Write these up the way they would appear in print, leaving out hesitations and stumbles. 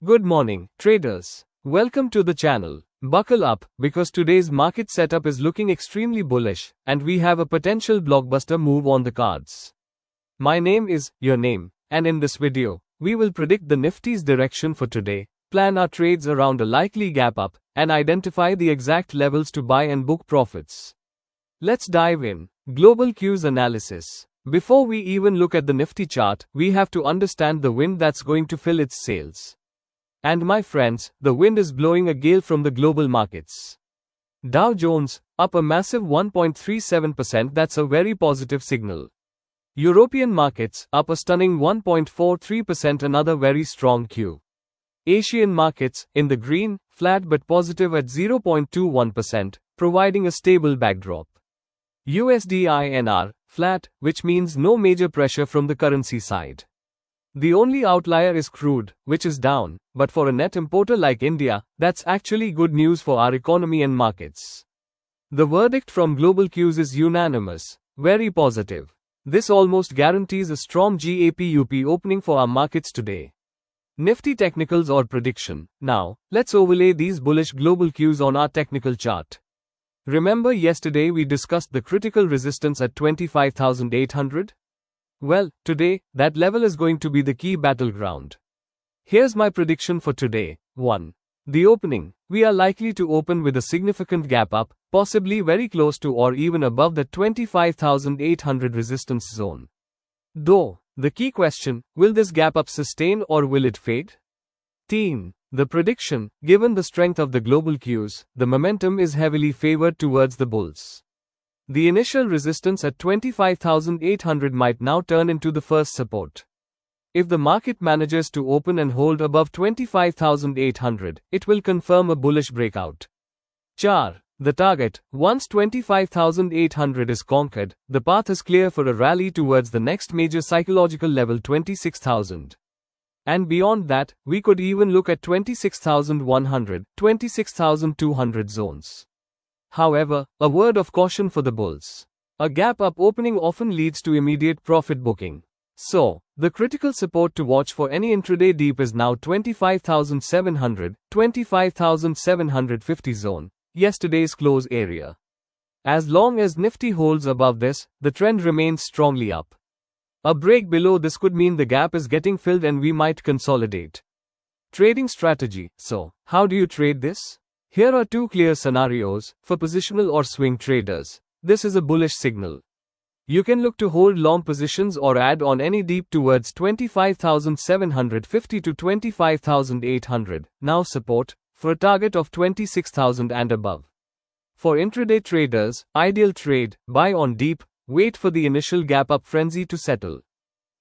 Good morning, traders. Welcome to the channel. Buckle up, because today's market setup is looking extremely bullish, and we have a potential blockbuster move on the cards. My name is Your Name, and in this video, we will predict the Nifty's direction for today, plan our trades around a likely gap up, and identify the exact levels to buy and book profits. Let's dive in. Global cues analysis. Before we even look at the Nifty chart, we have to understand the wind that's going to fill its sails. And my friends, the wind is blowing a gale from the global markets. Dow Jones, up a massive 1.37%, that's a very positive signal. European markets, up a stunning 1.43%, another very strong cue. Asian markets, in the green, flat but positive at 0.21%, providing a stable backdrop. USD INR, flat, which means no major pressure from the currency side. The only outlier is crude, which is down, but for a net importer like India, that's actually good news for our economy and markets. The verdict from global cues is unanimous, very positive. This almost guarantees a strong GAP-UP opening for our markets today. Nifty technicals or prediction. Now, let's overlay these bullish global cues on our technical chart. Remember yesterday we discussed the critical resistance at 25,800? Well, today, that level is going to be the key battleground. Here's my prediction for today. 1. The opening. We are likely to open with a significant gap up, possibly very close to or even above the 25,800 resistance zone. Though, the key question, will this gap up sustain or will it fade? Team. The prediction, given the strength of the global cues, the momentum is heavily favored towards the bulls. The initial resistance at 25,800 might now turn into the first support. If the market manages to open and hold above 25,800, it will confirm a bullish breakout. Char. The target, once 25,800 is conquered, the path is clear for a rally towards the next major psychological level, 26,000. And beyond that, we could even look at 26,100, 26,200 zones. However, a word of caution for the bulls. A gap up opening often leads to immediate profit booking. So, the critical support to watch for any intraday dip is now 25,700, 25,750 zone, yesterday's close area. As long as Nifty holds above this, the trend remains strongly up. A break below this could mean the gap is getting filled and we might consolidate. Trading strategy. So, how do you trade this? Here are two clear scenarios. For positional or swing traders, this is a bullish signal. You can look to hold long positions or add on any dip towards 25,750 to 25,800, now support, for a target of 26,000 and above. For intraday traders, ideal trade, buy on dip, wait for the initial gap up frenzy to settle.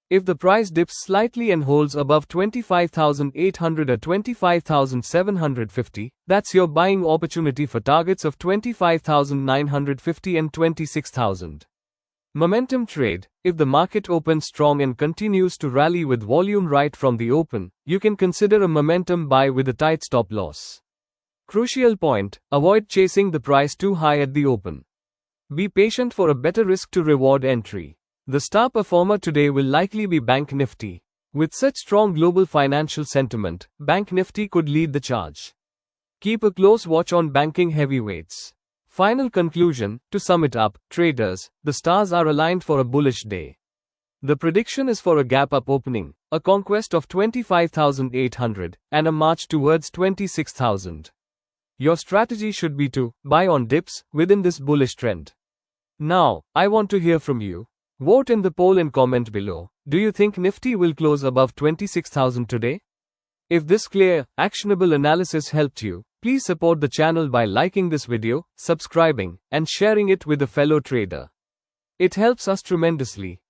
If the price dips slightly and holds above 25,800 or 25,750, that's your buying opportunity for targets of 25,950 and 26,000. Momentum trade. If the market opens strong and continues to rally with volume right from the open, you can consider a momentum buy with a tight stop loss. Crucial point, avoid chasing the price too high at the open. Be patient for a better risk to reward entry. The star performer today will likely be Bank Nifty. With such strong global financial sentiment, Bank Nifty could lead the charge. Keep a close watch on banking heavyweights. Final conclusion, to sum it up, traders, the stars are aligned for a bullish day. The prediction is for a gap up opening, a conquest of 25,800, and a march towards 26,000. Your strategy should be to buy on dips within this bullish trend. Now, I want to hear from you. Vote in the poll and comment below. Do you think Nifty will close above 26,000 today? If this clear, actionable analysis helped you, please support the channel by liking this video, subscribing, and sharing it with a fellow trader. It helps us tremendously.